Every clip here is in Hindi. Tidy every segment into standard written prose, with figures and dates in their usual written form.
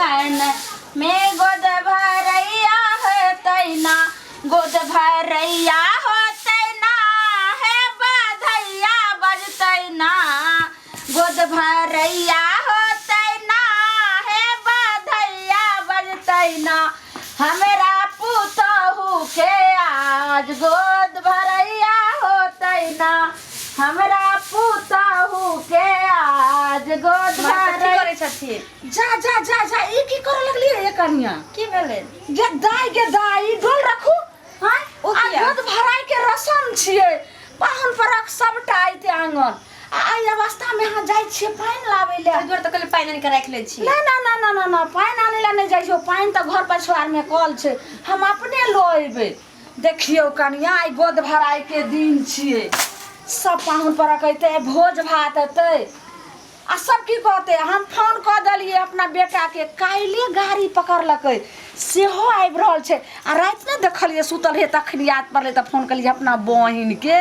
आंगन में गोद भरैया है तैना गोद भरैया हो तैना है बधैया बजतैना गोद भरैया हो तैना है बधैया बजतैना हमरा पुतहु के आज गोद भरैया हो तैना हमरा पुतहु के आज गोद भरैया करे छथिन। जा जा जा जा ई की करे लगली रे कन्या की भेलै गे दाई डोल रखू हां आ गोद भराई के रसम छिए पाहुन परक सबटा आइते आंगन आई अवस्था में हां जाई छिए पानी लाबै ले घर त कल पानी के राख ले छी ना ना ना ना ना ना पानी आने ला नहीं जाई छो पानी त घर पछुआर में कल छे हम अपने लो अइबे देखियो कन्या आई गोद भराई के दिन छिए सब पाहुन परक अइते भोज भात हेतै आ सब की कहते हम फोन कर दिलिए अपना बेटा के काइले गाड़ी पकड़लकै सेहो आबि रहल छै आ रात में देखलिए सुतल हे तखनी याद पड़ले त फोन कलिए अपना बहिन के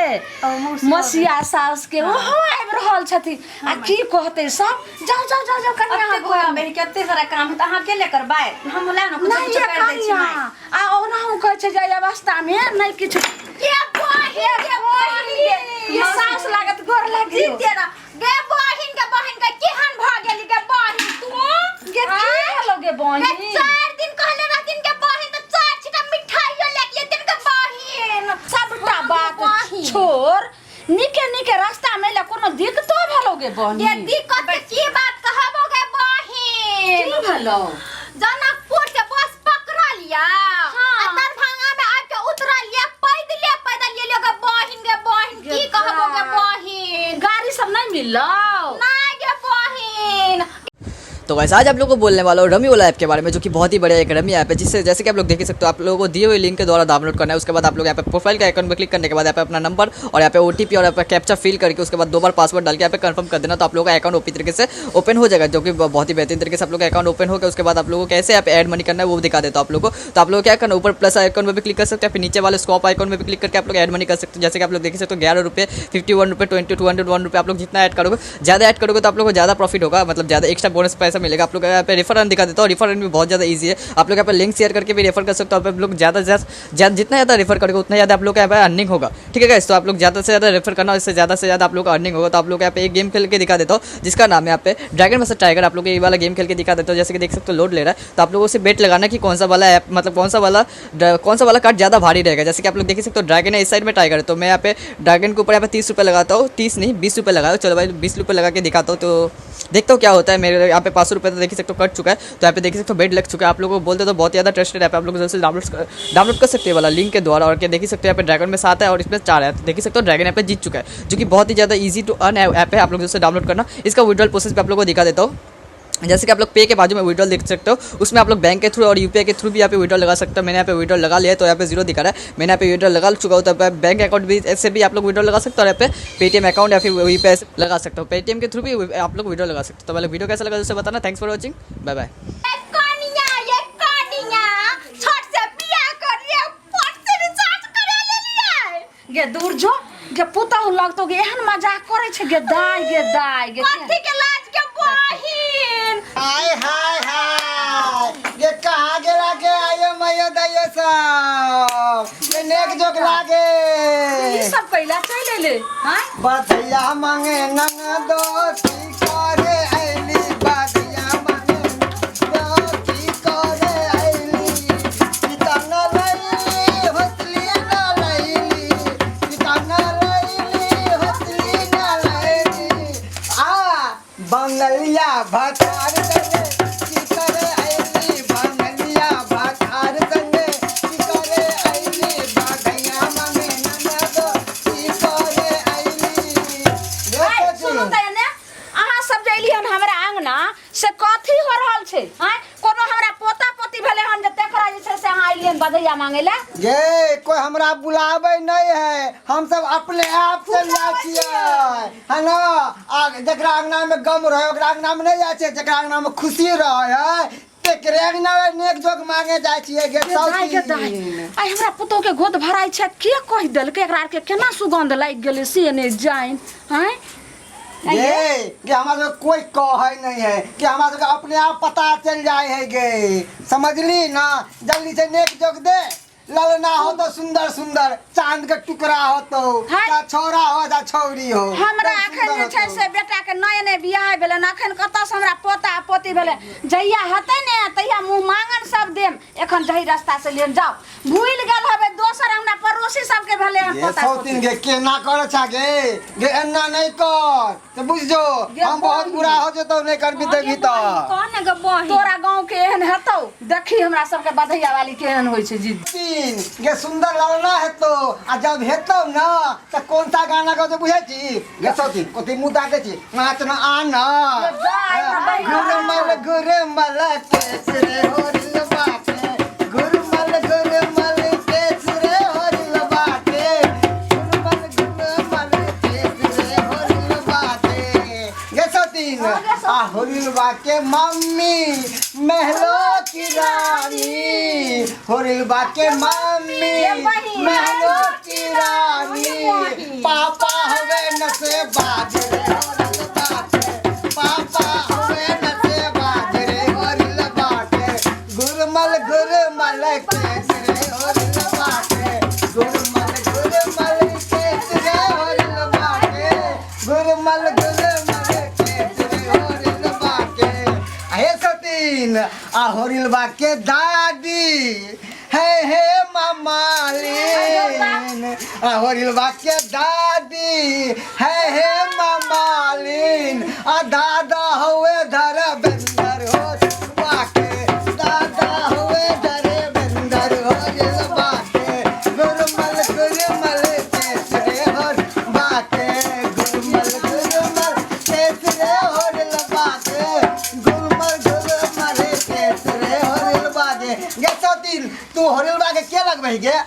मसिया सास के ओहो आबि रहल छथि आ की कहते सब जाओ जाओ जाओ जाओ कन्या घर में कते सारा काम त अहाँ के ले करबै हम ला न कुछ कर दै छी आ ओनाहु कहै छै जे अवस्था में नहीं किछ के बहिन ये सास लागत गोर लागी तेरा गे बहिन के केहन भ गेली गे बहिन तू गे की हेलो गे बहिन गे 4 दिन कहले रहथिन के बहिन त 4 छिटा मिठाइयो लेके दिन के बहिन सबटा बात छोड़ निके रास्ता में ले कोनो दिक्कत भेलो गे बहिन ये दिक्कत की बात कहबो गे बहिन की भेलो जनकपुर के बस पकड़ लिया आ दरभंगा में आके उतर लिया पैदल ये गे बहिन की कहबो गे बहिन गाड़ी सब नहीं मिललो ना गे बहिन। तो वैसे आज आप लोगों को बोलने वाला हूँ रमी ओला ऐप के बारे में, जो कि बहुत ही बढ़िया एक रमी ऐप है, जिससे जैसे कि आप लोग देख सकते हो आप लोगों को दिए हुए लिंक के द्वारा डाउनलोड करना है। उसके बाद आप लोग यहाँ पे प्रोफाइल के आइकन पर क्लिक करने के बाद यहाँ पे अपना नंबर और यहाँ पे OTP और यहाँ पे कैप्चा फिल करके उसके बाद 2 बार पासवर्ड डाल के यहाँ पे कंफर्म कर देना, तो आप लोगों का अकाउंट ओपी तरीके से ओपन हो जाएगा, जो कि बहुत ही बेहतरीन तरीके से आप लोग का अकाउंट ओपन होगा। उसके बाद आप लोगों को कैसे यहाँ पे ऐड मनी करना है वो दिखा देता हूँ आप लोगों को। तो आप लोग क्या करना, ऊपर प्लस आइकन में भी क्लिक कर सकते हैं, फिर नीचे वाले स्कॉप आइकन में भी क्लिक करके आप लोग ऐड मनी कर सकते हैं। जैसे कि आप लोग देख सकते हो 11 रुपये, 51 रुपये, 20, 201 रुपये, आप लोग जितना ऐड करोगे ज़्यादा ऐड करोगे तो आप लोग को ज़्यादा प्रॉफिट होगा, मतलब ज़्यादा एक्स्ट्रा बोनस पैसा मिलेगा। आप लोग यहाँ पे रेफर दिखा देता हूँ, रेफर भी बहुत ज़्यादा ईजी है। आप लोग यहाँ पे लिंक शेयर करके भी रेफर कर सकते हो। आप लोग ज़्यादा जितना ज़्यादा रेफर करोगे उतना ज़्यादा आप लोग यहाँ पे अर्निंग होगा, ठीक है गाइस। तो आप लोग ज़्यादा से ज़्यादा रेफर करना, इससे ज़्यादा से ज़्यादा आप लोग का अर्निंग होगा। तो आप लोग यहाँ पे एक गेम खेल के दिखा देता हूँ जिसका नाम है यहाँ पे ड्रैगन वर्सेस टाइगर। आप लोग ये वाला गेम खेल के दिखा देता हूँ, जैसे कि देख सकते हो लोड ले रहा है। तो आप लोगों से बेट लगाना कि कौन सा वाला ऐप, मतलब कौन सा वाला कार्ड ज़्यादा भारी रहेगा। जैसे कि आप लोग देख सकते हो ड्रैगन है, इस साइड में टाइगर है, तो मैं यहाँ पे ड्रैगन के ऊपर यहाँ पे 30 रुपये लगाता हूँ, 30 नहीं 20 रुपये लगाओ। चलो भाई 20 रुपये लगा के दिखाता हूँ, तो देखता हूँ क्या होता है। मेरे यहाँ पे 500 रुपये तो देख सकते हो कट चुका है, तो यहाँ पे देख सकते हो बेट लग चुका है। आप लोगों को बोलते तो बहुत ज़्यादा ट्रस्टेड ऐप है, आप लोग जैसे डाउनलोड कर सकते हैं वाला लिंक के द्वारा। और क्या देख सकते हो यहाँ पे ड्रैगन में 7 है और इसमें 4 है, तो देख सकते हो ड्रैगन यहाँ पे जीत चुका है, जो कि बहुत ही ज़्यादा ईजी टू अर्न ऐप है। आप लोग जैसे डाउनलोड करना, इसका विड्रॉल प्रोसेस पे आप लोगों को दिखा देता हूँ। जैसे कि आप लोग पे के बाजू में विड्रॉल देख सकते हो, उसमें आप लोग बैंक के थ्रू और UPI के थ्रू भी यहाँ पे विड्रॉल लगा सकते हो। मैंने यहाँ पे विड्रॉल लगा लिया है, तो यहाँ पे 0 दिखा रहा है, मैंने यहाँ पे विड्रॉल लगा चुका हूँ। तो बैंक अकाउंट भी ऐसे भी आप लोग विड्रॉल लगा सकते हो, और यहाँ पे पेटीएम अकाउंट या फिर UPI लगा सकते हो, पेटीएम के थ्रू भी आप लोग विड्रॉल लगा सकते हो। तो मतलब वीडियो कैसा लगा उससे बताना। Thanks for watching, bye bye. गे दूर जो गे पुतहु लगतो गे एहन मजाक करे छे गे दाई गे कथि के लाज के बहिन हाय हाय हाय ये कहाँ गिरा के आयो मैया दैया सब ये नेक जोक लागे ई सब कैला चले ले हां बधैया मांगे नंग दो की करे आईली बधैया मांगे दो की करे आईली कितना लईली हसली ना लईली कितना लईली हसली ना लईली आ बंगलिया भतार संगे की करे आईली बंगलिया भतार संगे की करे आईली बधैया मांगे नंग दो की करे आईली हाय सुनो त ने अहाँ सब जइली हन हमरा आंगना से कथि हो रहल छे हां कोनो हमरा पोता पोती भेले हन जे तेकरा जे छे से अहाँ आइलियन बधैया मांगे ले ये कोई हमरा बुलावे नहीं है, हम सब अपने आप से जाय छियै है ना। जकरा अंगना में गम रहे ओकरा अंगना में नहीं जाय छै, जकरा अंगना में खुशी रहे है तेकरे अंगना में नेक जोक मांगे जाय छियै गे दाई आई हमरा पुतो के गोद भराई छै के कहि देल के एकरा के केना सुगंध लाग गेले से ने जाइन हैं ये हमारे कोई कहे नहीं है कि हमारे अपने आप पता चल जाए है गे, समझली ना। जल्दी से नेक जोग दे, ललना हो तो सुंदर सुंदर, चांद के टुकड़ा हो तो हाँ। छोरा हो या छौरी हो। हमरा एकदम अखन जे सुंदर छै हो से बेटा के नए नए बियाह भेलै न, अखन कतऽ से हमरा पोता पोती भेलै। जहिया हेतै ने तहिया मुँह मांगन सब देम। एखन जही रास्ता से लेन जाओ, भूल गेल हबे दोसर हमरा पड़ोसी सबके भेलै तो। ये पोता सौतीन गे केना कर छा गे एना नहीं कर तो बुझजो, हम बहुत बुरा हो जतो नहीं कर भी देबी तो। कौन गे बहिन तोरा गांव के एहन हेतौ, देखी हमरा सबके बधैया वाली केहन होइ छै जी। गे सुंदर ललना हेतो, आ जब हेतो ना तो कौन सा गाना गाओ बुझे छी गे सौतीन कोती मुंह ताके छी नाचना आना गुरमल गुरमल केसरे होरिल बाटे, गुरमल गुरमल केसरे होरिल बाटे, गुरमल गुरमल केसरे होरिल बाटे। गे सौतीन आ होरिल बाके मम्मी महलो की रानी, होरिल बाके मम्मी महलो की रानी, पापा हवे नसे बाजरे होरिल बाटे, पापा हवे नसे बाजरे होरिल बाटे, गुरमल गुरमल केसरे होरिल बाटे, गुरमल गुरमल केसरे होरिल बाटे, गुरमल गुरमल केसरे होरिल बाटे। हे सतीन आ होरिल बाके दादी हे मामालीन, आ होरिल बाके दादी हे मामालीन, आ दादा हुए धर बंदर हो बाके, दादा हुए धर बंदर होरिल बाके, गुरमल गुरमल केसरे होर बाके, गुरमल गुरमल केसरे होरिल बाके, गुरमल गुरमल केसरे होरिल बाके। गे सौतीन तू होरिल बाके के लगबही गे?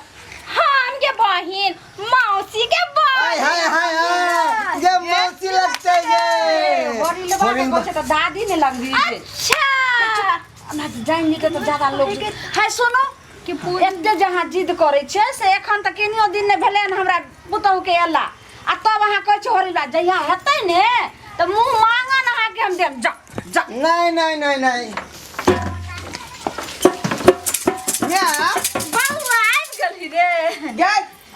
हम के बहिन मौसी के हाय हाय बहिन हाय हाय ये मौसी लगते गे। होरिल बाके कहै छै त दादी ने लगबी जे। अच्छा ना जाइन के तो ज्यादा लोग है। सुनो कि एते जहाँ जिद करे छै से एखन त केनियो दिन ने भेलै न हमरा पुतहु के एला, आ तब अहाँ कहै छै होरिल बा जहिया हेतै ने त मुंह मांगन अहाँ के हम देम। जा जा नहीं नहीं नहीं नहीं या बाबू आबि गेली रे। गे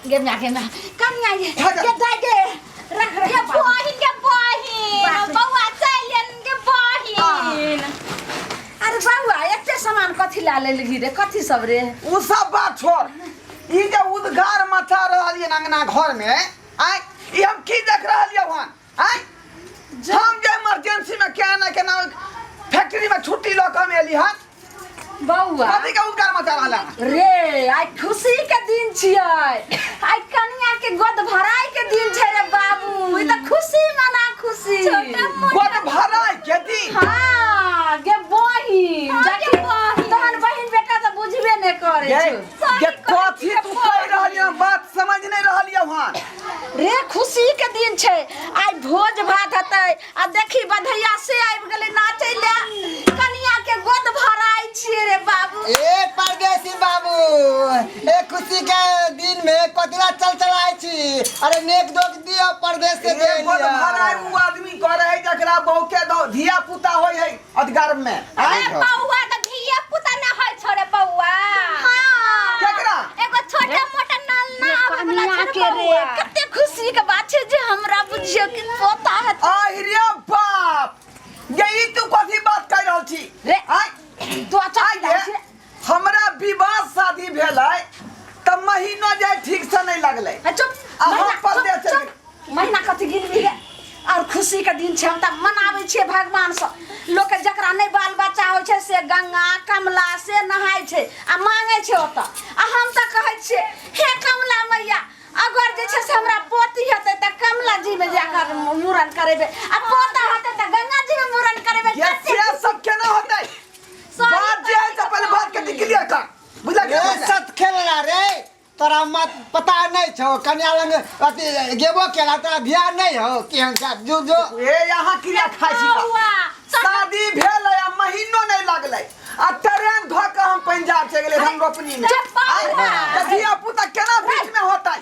गे म्या कनिया ये के दाइ गे रख रख के बहिन के बहिन बौआ चलियन के बहिन। अरे बाबू एते सामान कथी ला लेलही रे, कथी सब रे? उ सब बात छोड़, ई जे उद्गार मचा रहल ये अंगना घर में आय ई हम की देख रहल ये वहां आय हम जे इमरजेंसी में क्या ना केना फैक्ट्री में छुट्टी ल के हम एली हन, बौआ कथी के उद्गार मचा रहल है? रे आइ खुशी के दिन छियै, आइ कनिया के गोद भराई के दिन छै रे बाबू। ई त खुशी मना खुशी। गोद भराई के दिन हाँ गे बहिन हाँ, जाके गे बहिन। तहन बहिन बेटा त बुझबे ने करे ये छै। ये कथी तू कह रहल ये, बात समझ नहीं रहल ये वहां। रे खुशी के दिन छै, आइ भोज भात हेतै आ देखी बधैया से आबि गेलै नाचै ले, कनिया के गोद भराई छियै रे बाबू। ए परदेसी बाबू ए खुशी के दिन में कतरा चल चलाए छी, अरे नेक दोग दियो परदेश से दे ये गोद भराई उ आदमी करे है जकरा बहू के धिया पुता होय है अधिकार में। अरे बौआ त धिया पुता न होय छोरे बौआ। हां केकरा? एगो छोटा मोटा नल ना आवे वाला कनिया छोरे के रे बौआ। कते खुशी के बात छै जे हमरा बुझियो कि पोता है। आहि रे बाप, ये ई तू कथी बात कह रहल छी रे आय? तो अच्छा आगे हमरा विवाह शादी भेलै त महीना जाय ठीक से नहीं लगलै। चुप अब महीना हम परदेस चुप, चलि चुप। महीना कथी गिनबी रे? और खुशी के दिन छै हम त मनाबै छियै भगवान से। लोग के जकरा नहीं बाल बच्चा होइ छै से गंगा कमला से नहाय छै आ मांगे छै ओत। आ हम त कहै छियै हे कमला मैया अगर जे छै से हमरा पोती हेतै त कमला जी में जाकर मूरन करेबे, आ पोता हेतै त गंगा जी में मूरन करेबे। ये से सब केना होतै? बात जे है से पहले बात के क्लियर कर, बुझला ए के? सत खेलला रे तोरा मत पता नहीं छो, कन्या लंग अति गेबो केला तोरा ध्यान नहीं हो कि हम जा जो जो ए यहाँ क्रिया खाइ छी बौआ शादी भेलै आ महीनो नहीं लगलै आ ट्रेन ध के हम पंजाब चलि गेलै हम रोपनी में। चुप बौआ। त धिया पुता केना बीच में होतै?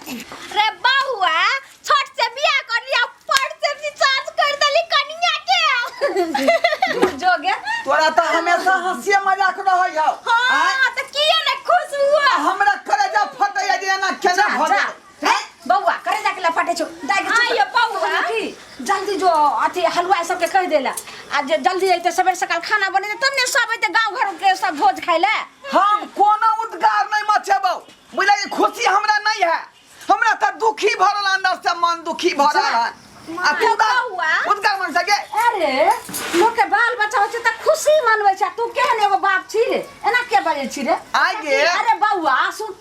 रे बौआ छोट से बियाह कर लिया, पढ़ से रिचार्ज कर दे जोगे तोरा तो हमेशा हंसी मजाक रह हो हां त किया ने खुश हुआ हमरा करे जा फटे जे ना केना जा, भरे जा। बउआ करे जाके लफाटे छो हाँ, ये बउआ। जल्दी जो अथी हलवा सबके कह देला आज जल्दी अइते सवेर सकाल खाना बने तब ने सब अइते गांव घर के सब भोज खाइ ले हम कोनो उद्गार नहीं मचेबो बुझले खुशी हमरा नहीं है हमरा त दुखी भरल अंदर से मन दुखी भरल है आ तू उद्गार मन सके अरे लोग के बाल बच्चा होचे त खुशी मनबै छ तू केहन एगो बाप छी रे एना के बजे छी रे आगे अरे बउआ सुन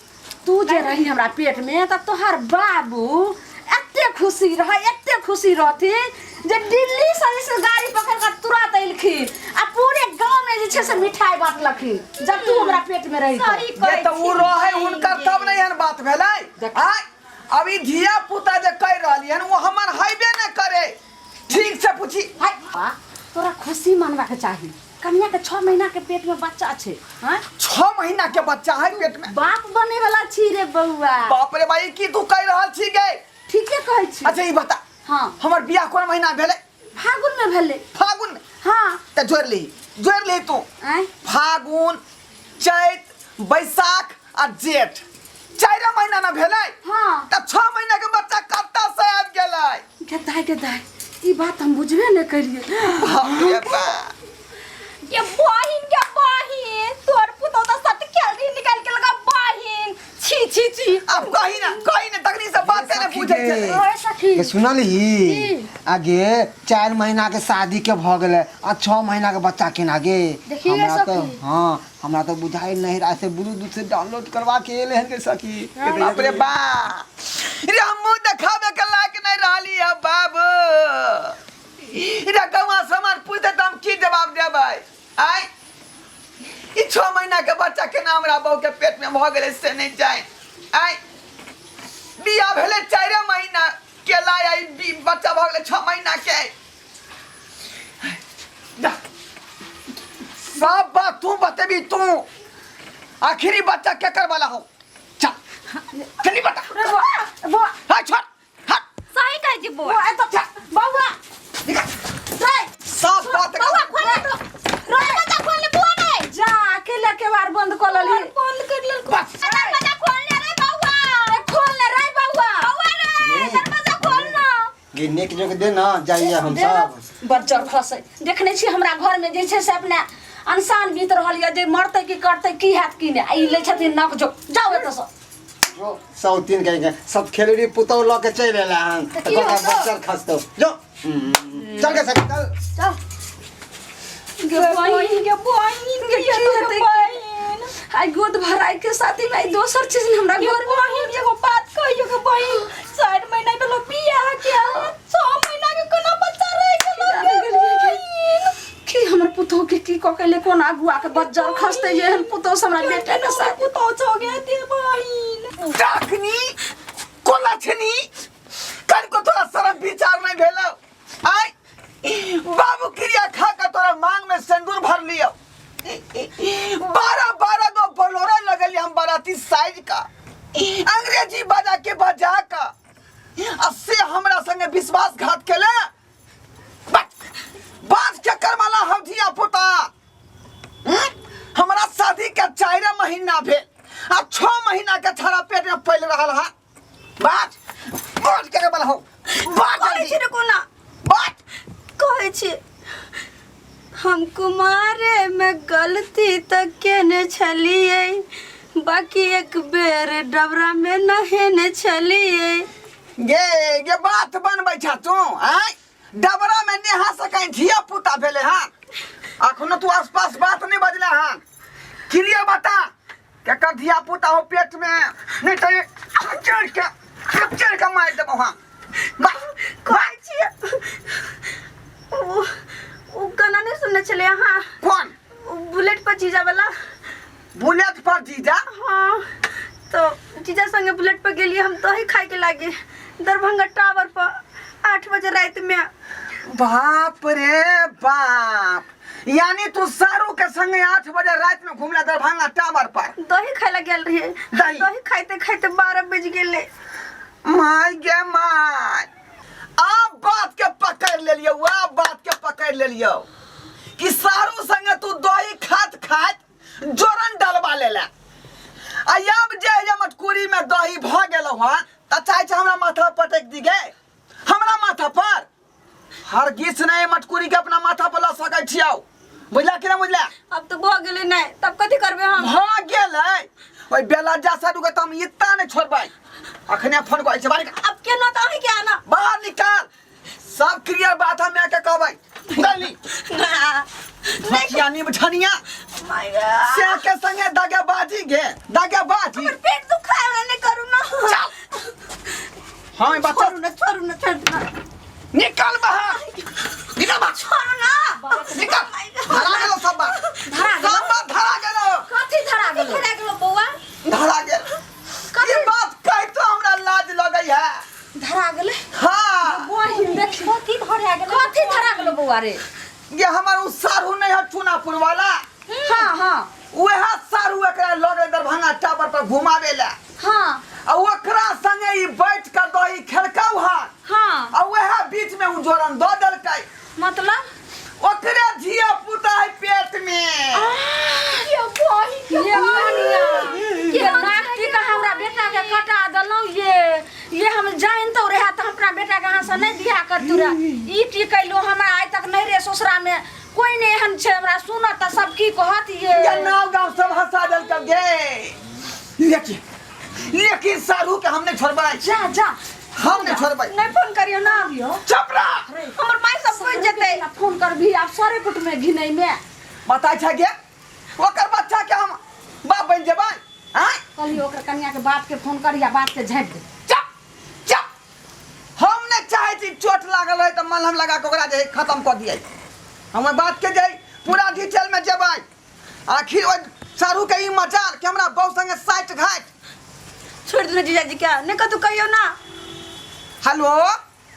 तू जे रही हमरा पेट में त तोहार बाबू एते खुशी रहती जे दिल्ली से गाड़ी पकड़ कर तुरंत अइलखिन आ पूरे गांव में जे छै से मिठाई बांटलखिन जब तू हमरा पेट में रही सही ये तो वो रहे उनकर तब नहीं हन बात भेलै आय अभी धिया पुता जे कह रहली हन वो हमर हाइबे न करे ठीक से पूछी हाय बा तोरा खुशी मनवा के चाही कन्या के 6 महीना के पेट में बच्चा छै हां 6 महीना के बच्चा है पेट में बाप बने वाला छी रे बउआ बाप रे भाई की तू कह रहल छी गे ठीके कहै छी अच्छा ई बता हां हमर बियाह कोन महीना भेलै फागुन में भेले फागुन में हां त जोड़ ली तू आय फागुन चैत बैसाख आ जेठ 4 महीना न भेलै हां त 6 महीना के बच्चा कत्ता से आबि गेलै के दाई ई बात हम बुझबे न करिए बाप रे बाप ये बहिन तोर पुतो त सत खेल निकाल के लगा बहिन छी अब कहीं ना तकनी से बात करने पूछे के। छे ओए सखी ये सुनली आगे 4 महीना के शादी के भ गेले आ 6 महीना के बच्चा के आगे देखिए हमरा तो सखी। हां हमरा तो बुझाई नहीं रहा से ब्लूटूथ से डाउनलोड करवा के एले हन के सखी बाप रे बाप रे हम मुंह दिखावे के लायक नहीं रहली है बाबू रे गवा सामान पूछते त हम की जवाब देबै आय ई 6 महीना के बच्चा के नाम रा बहू के पेट में भ गेले से नहीं जाए आय बिया भेले 4 महीना के लाय आई बच्चा भ गेले 6 महीना के जा सब बात तू बतेबी तू आखिरी बच्चा के कर वाला हो चल चली बता रे बुआ हां छोड़ हट सही कह जी बुआ बुआ तो बउआ रे सब बात बुआ खोल तो दरवाजा खोल ले बुआ नहीं जा अकेले के बार बंद कर लली बंद कर ले बस दरवाजा खोल ले रे बुआ खोल ले रे बउआ बुआ रे दरवाजा खोल ना गिनने के जो दे ना जाइए हम सब बच्चर खसे देखने छी हमरा घर में जे छै से अपने इंसान बीत रहल या जे मरते की करते की हाथ की ने ई ले छथिन नक जो जाओ एत से जो 103 के सब खेलड़ी पुतौ ल के चल एला हन तो तो की होतो? बच्चा खसतो जो चल के सक चल जाओ के बहिन की बहिन आई गोद भराई के साथी में दोसर चीज हमरा घर में बहिन एगो बात कहियो के बहिन 4 महीना पे लो बियाह के 6 महीना के कोना बच्चा रह गेलो की हमर पुतो के की ककले कोन आगुआ के बज्जर खसते जे हम पुतो से हमरा बेटा के साथ पुतो छो गया ते बहिन डाकनी कोला छनी कल को तोरा शरम विचार नहीं भेलो आय बाबू क्रिया खा के तोरा मांग में सिंदूर भर लियो 12 गो बोलोरा लगली हम बाराती साइज का अंग्रेजी बजा के बजा का अस्से हमरा संगे विश्वासघात केले बात चक्कर वाला हम धिया पुता हमरा शादी के 4 महीना भेल आ 6 महीना के छाड़ा पेट में पल रहल है बात के वाला हो बात कहै छी रे कोना बात कहै छी हम कुमारे में गलती तक केने छलिए बाकी एक बेर डबरा में नहेने छलिए गे बात बनबै छ तू आय डबरा में नेहा सकै धिया पुता भेले हां अखनो तू आसपास बात नहीं बजले हां क्लियर बता केकर धिया पुता हो पेट में नहीं तो चढ़ के मार देबो हां कहै छी ओ गाना नहीं सुनने चले हां कौन बुलेट पर जीजा वाला बुलेट पर जीजा हाँ तो जीजा संगे बुलेट पर गेलिए हम तो ही खाए के लागे दरभंगा टावर पर 8 बजे रात में बाप रे बाप यानी तू सारू के संगे 8 बजे रात में घूमला दरभंगा टावर पर दही खाए ला गेल रहिए दही? दही खाइते खाइते 12 बज गेले माय गे माय आप बात के पकड़ ले लियो, आप बात के पकड़ ले लियो कि सारू संगे तू दही खात खात जोरन डलवा ले ले। अब जे मटकुरी में दही भ गेल हन त चाहे छ हमरा माथा पटक दी गे, हमरा माथा पर हर गिस नहीं मटकुरी के अपना माथा पर ला सकै छियौ, बुझला कि ना बुझला? अब तो भ गेलै नहीं, तब कथी करबे हम? भ गेलै ओइ बेला जा साडू के हम इतना नहीं छोड़बै। अखने फोन करै छै, बाहर अब केना त अही के आना बाहर निकाल, सब क्लियर बात हम के कहबै। गली नहीं बठनिया माय गॉड, से के संगे दगाबाजी गे, दगाबाजी। हमर पेट दुखाय वाला नहीं करू ना। हां बच्चा छोड़ू ना, छोड़ू ना, छोड़ ना, निकल बाहर, निकल बाहर, छोड़ू ना। निकल। धरा गेलो सब बात, सब बात धरा गेलो। कथी धरा गेल? धरा गेलो बौआ, धरा गेल। ये बात कह तो हमरा लाज लगै है। धरा गेल? हां बहिन देख कथी धरा गेल? कथी धरा गेल बौआ रे? ये हमर उ सारू नहीं है चुनापुर वाला, हाँ हाँ वह सारू एकरा लगे दरभंगा टावर पर घुमावे ला। हाँ आ ओकरा संगे ई बैठ कर दही खेलकौ हन, हाँ आ वह बीच में उ जोरन दो देलकै। मतलब ओकरे धिया पुता है पेट में। ये बही के ये कनिया ये नाक टीका हमरा बेटा के कटा दलौ। ये हम जान तो रहा त हमरा बेटा के हां से नहीं दिया करतू रे। ई टिकैलो हमरा आज तक नहीं रे ससुरा में कोई नहीं हन छे। हमरा सुन त सब की कहत ये नाव गांव सब हंसा देलकै गे। लेकिन सारू के हम नहीं छोड़बै, जा जा हम नहीं छोड़बै। नहीं फोन करियो ना अभियो, चुप रह। हमर माई सब बुझ जेतै। फोन कर भी आप सारे कुट में घिनै में बताय छ गे ओकर बच्चा के हम बाप बन जेबै। हैं कली ओकर कन्या के बाप के फोन करिया, बात के झाँप दे। चुप चुप, हम नहीं चाहे छी चोट लागल रहे त मलहम लगा के ओकरा जे खत्म कर दियै। हम बात के जे पूरा डिटेल में जेबै। आखिर ओ सारू के ई मचार के हमरा बहु संगे साइट घाट। छोड़ दे जीजाजी क्या नहीं कतु कहियो ना। हेलो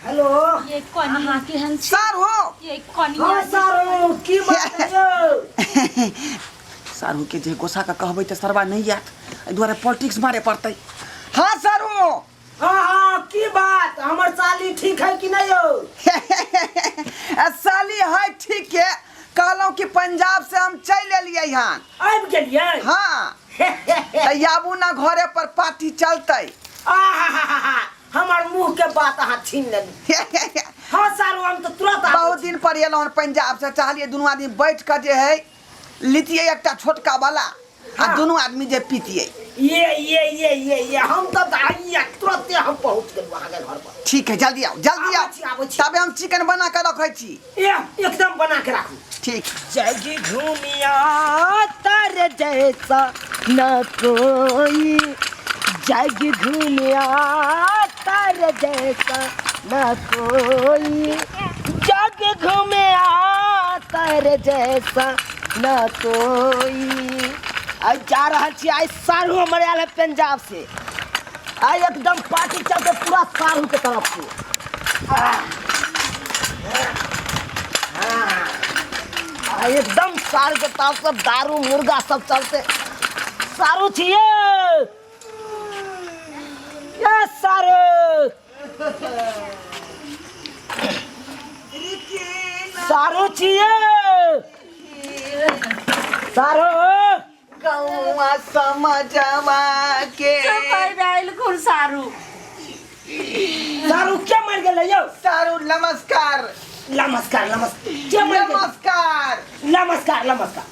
हेलो ये कनी हां केहन छी? सारू, ये कनी हाँ सारू की बात है यो? सारू के जे गोसा का कहबै त सरवा नहीं आत, एहि दुआरे पॉलिटिक्स मारे पड़तै। हाँ सारू हाँ हाँ की बात, हमर साली ठीक है कि नहीं हो? साली है ठीक है, कहलौं कि पंजाब से हम चल एलियै हन। आबि गेलियै? हाँ त आबू ना घरे पर पार्टी चलतै। आहा, हमर मुंह के बात अहाँ छीन लेली। हाँ सारू हम तो तुरंत आबै बहुत छी। दिन पर एलौं हन पंजाब से, चाहलियै दुनू आदमी बैठ कर जे है लितियै एकटा छोटका वाला आ हाँ। दुनू आदमी जे पीतियै। ये हम तो आइए तुरंत हम पहुंच गेलू अहाँ के घर पर। ठीक है जल्दी आओ, जल्दी आओ। आबै छी। तबे हम चिकन बना के रखै छी। एकदम बना के राखू। ठीक। जग घूमिया तर जैसा न कोई, जग घूमिया तर जैसा न कोई, जग घूमिया तर जैसा न कोई। आज जा रहा छी, आज सारू हमारे आल है पंजाब से। आज एकदम पार्टी चलते पूरा सारू के तरफ से। एकदम सारू के तरफ से दारू मुर्गा सब चलते। सारू छिए ये सारू, सारू छिए सारू। गौवा समझवा के आइल खुर सारू। सारू क्या मर गेल यो? सारू नमस्कार। नमस्कार नमस्कार क्या मर गेल? नमस्कार नमस्कार नमस्कार।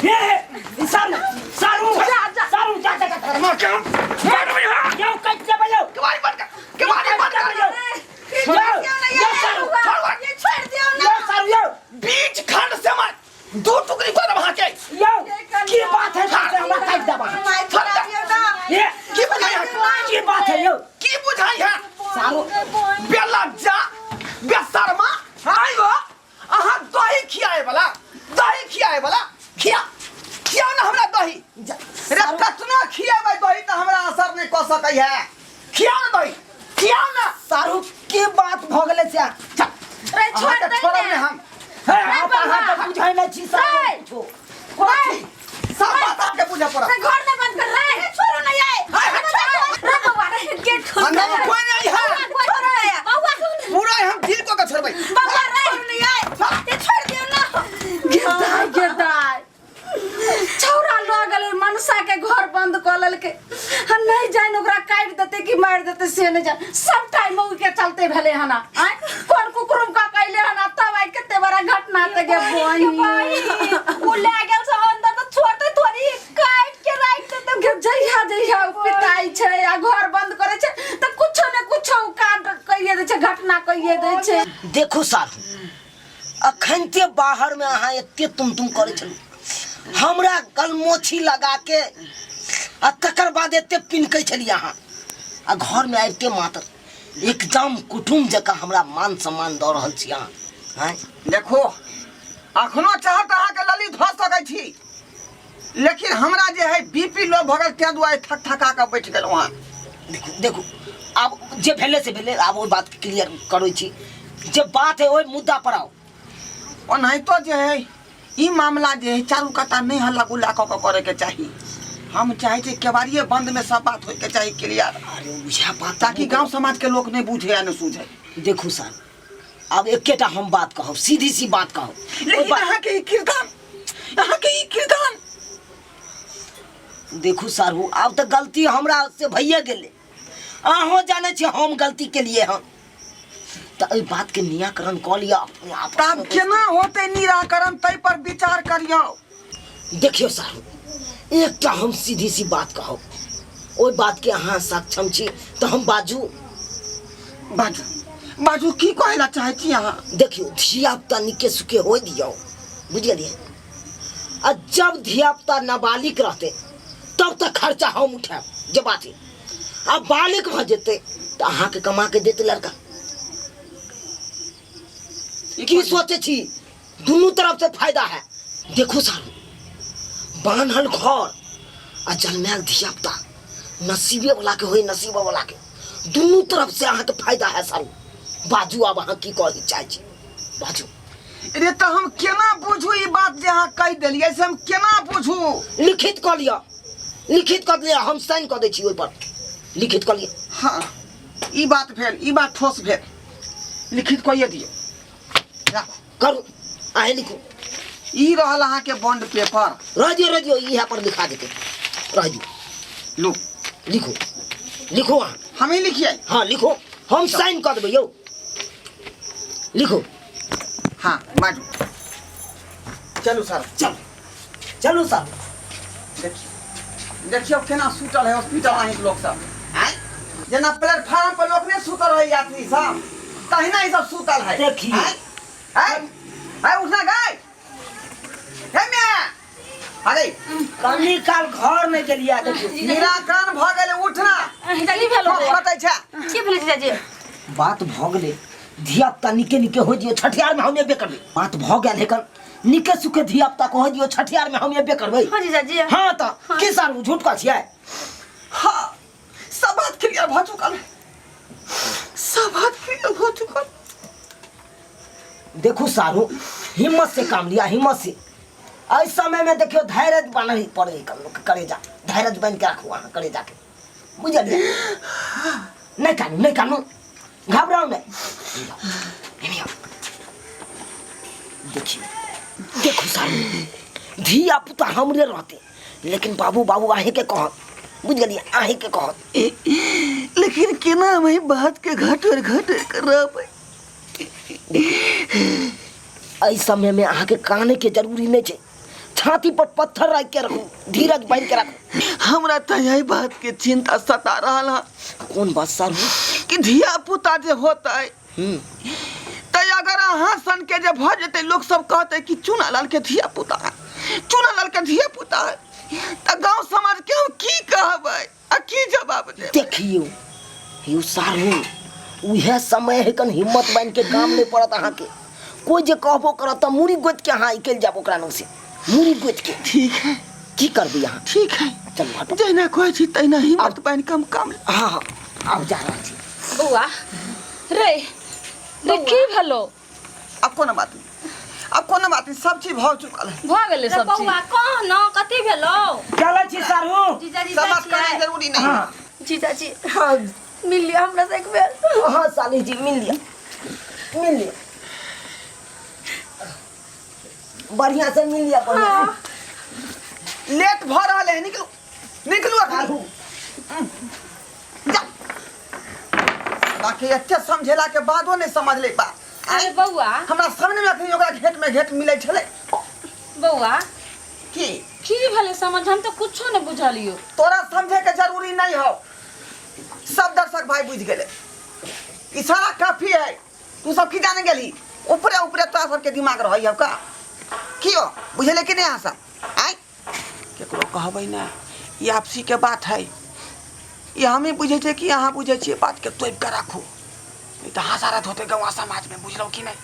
ये सारू सारू सारू जा जा जा मार के मार दे हां। यो कट जा बयो। कमाई बंद कर, कमाई बंद कर। यो सारू ये छोड़ दियो ना। यो सारू यो बीच खंड से मत दो टुकड़ी कर वहां के। यो की बात है सबसे हमरा काट दबा। माई छोड़ दियो ना। ये की बुझाई है? की बात है यो? की बुझाई है? सारू बेला जा बेशर्मा आइयो। अहाँ दही खियाए वाला, दही खियाए वाला खिया खिया ना हमरा दही। रे कतना खियाबै दही त हमरा असर नहीं क सकै है। खिया ना दही, खिया ना। सारू की बात भ गेले से? अरे छोड़ दे छोड़ ना। दे हम। हे आप अहाँ के बुझाई नहीं छी सारू। कोई सब बात आपके पूछा पड़ा। घर में बंद कर रहा है। छोड़ो ना ये। हाय, हाय, रे बाबा रे गेट खोल। अंदर में कोई नहीं है। गे दाय छौरा लो गेले मनसा के घर बंद कर लेलके हम नहीं जान ओकरा काट देते कि मार देते से नहीं जान सब टाइम मऊ के चलते भेले हना आ कौन कुकुरुम का कैले हना तब आई केते बड़ा घटना ते गे बही उ ले गेल से अंदर तो छोटे थोड़ी काट के राख दे तो गे जइहा पिताई छै आ घर बंद करे छै त कुछो ने कुछो काट कइए दे छै घटना कइए दे छै देखो साथी अखन ते बाहर में अहाँ एते तुम करे छलू हमरा गलमोछी लगा के आ तकर बाद एते पिनकै छली अहाँ आ घर में आबिते मात्र एकदम कुटुम जकाँ हमरा मान सम्मान दऽ रहल छी अहाँ हैं देखो अखनो चाहत अहाँके लली धऽ सकै छी लेकिन हमरा जे है बीपी लो भगल तैं दुआरे थक थका के बैठ गेल वहाँ देखो आब जे भेले से भेले आब ओहि बात क्लियर करै छी जे बात है ओहि मुद्दा पर आओ ओनाहितो जे है ई मामला जे है चारू कता नहीं हल्ला गुल्ला कऽ के करे के चाहिए हम चाहे छी केवाड़िए बंद में सब बात होय के चाहिए क्लियर अरे बुझा बात ताकि गांव समाज के लोग नहीं बुझे या नहीं सूझे देखो सर अब एकेटा हम बात कहब सीधी सी बात कहब लेकिन अहाँ के ई किरदान देखू सारू अब तो गलती हमरा से भइए गेले अहों जाने छी हम गलती के लिए हम तो ई बात के निराकरण कऽ लिया अपने आप तब केना होते निराकरण तै पर विचार करियो देखियो सारू एकटा हम सीधी सी बात कहब ओई बात के अहाँ सक्षम छी तो हम बाजू बाजू की कहला चाहे छी अहाँ देखियो धियापुता निके सुखे हो दियो बुझलिए आ जब धियापुता नाबालिग रहते तब तक खर्चा हम उठाब जे बात है अब बालिग भ जेते तो अहाँ के कमा के देते लड़का की सोचे छी दोनों तरफ से फायदा है देखो सारू बान्हल घर आ जन्मैल धियापुता नसीबे वाला के होई नसीबे वाला के दोनों तरफ से अहाँ के फायदा है सारू बाजू अब अहाँ की कही चाहे छी बाजू रे तो हम केना बुझू ई बात जे अहाँ कह देलियै से हम केना बुझू लिखित कर लिया हम साइन कर दै छी ओइ पर लिखित कर लिया हाँ ई बात भेल ई बात ठोस भेल लिखित कइए दियो राखो करू आहे लिखू ई रहल अहाँ के बॉन्ड पेपर रह दियो यहाँ पर लिखा देते रह दियो लो लिखो अहाँ हम ही लिखिए हाँ लिखो हम साइन कर देबै यौ लिखो हाँ बाजू चलू सर चलू सर देखियो केना सुतल है हॉस्पिटल अहीं लोग सब जना प्लेटफार्म पर लोग ने सुतल है यात्री सब तहिना ही सब सुतल है देखिए है उठना गए हे मिया अरे कनी काल घर में गेलिया देखियो निराकरण भ गेले उठना जल्दी भेलो बताइ छै की भेल जीजाजी बात भ गेले धियापुता निके हो दियो छठियार में हम एबे करबै बात भ गेल है निके सुखे धियापुता को हो दियो छठियार में हम एबे करबै हां जीजाजी हाँ तो की सारू झूठ का छियै हाँ सब बात क्लियर भ चुकल है सब बात क्लियर भ चुकल देखो सारू हिम्मत से काम लिया हिम्मत से इस समय में देखियो धैर्य बना ही पड़े करे जा धैर्य बन के रखो वहाँ करे जाके बुझलिए नहीं कानू घबराओ नहीं देखो सारू धिया पुता हमरे रहते लेकिन बाबू आहे के कहत बुझ गलिए आहे के कहत लेकिन केना मैं बात के घटर करबै इस समय में अहाँ के काने के जरूरी नहीं है छाती पर पत्थर रख के रखो धीरज बन के रखो हमरा तो यही बात के चिंता सता रहल है कौन बात सारू कि धिया पुता जे होता है तो अगर अहाँ सन के जे भ जेते लोग सब कहते कि चुना लाल के धिया पुता है तो गांव समाज के हम की कहबै आ की जवाब देबै देखियो यू सारू उहे समय है कन हिम्मत बन के काम नहीं पड़त अहाँ के कोई जे कहबो करत त मुड़ी गोद के अहाँ इकल जाब ओकरा नो से मुड़ी गोद के ठीक है की करबी अहाँ ठीक है चलो हटो जैना कहै छी तैना हिम्मत बन के हम काम हाँ अब जा रहा छी बउआ रे की भेलो अब कोनो बात नहीं सब चीज भ चुकल है भ गेलै सब चीज बउआ कह न कथि भेलो चलै छी सारू जीजाजी सब बात करना जरूरी नहीं है जीजाजी हाँ मिल लिया हमरा से एक बेर हाँ साली जी मिल लिया बढ़िया से मिल लिया बढ़िया से। लेट भ रहल है, निकलू निकलू अखन। जा बाकी एते समझेला के बादो नहीं समझ ले बा। अरे बउआ हमरा सामने में अखन ओकरा घेट में घेट मिलै छले। बउआ की की भले समझ, हम तो कुछो नहीं बुझलियो। तोरा समझे के जरूरी नहीं हो, सब दर्शक भाई बुझ गेले। इशारा काफी है, तू सब की जाने गेली। ऊपरे ऊपरे तोरा सबके दिमाग रहै का की हो, बुझले कि नहीं? अहाँ सब आय केकरो कहबै ना, ई आपसी के बात है। ये हमें बुझे छे कि अहाँ बुझे छियै, बात के तोड़ के राखू, नहीं तो हसारत होते गाँव समाज में, बुझलो कि नहीं?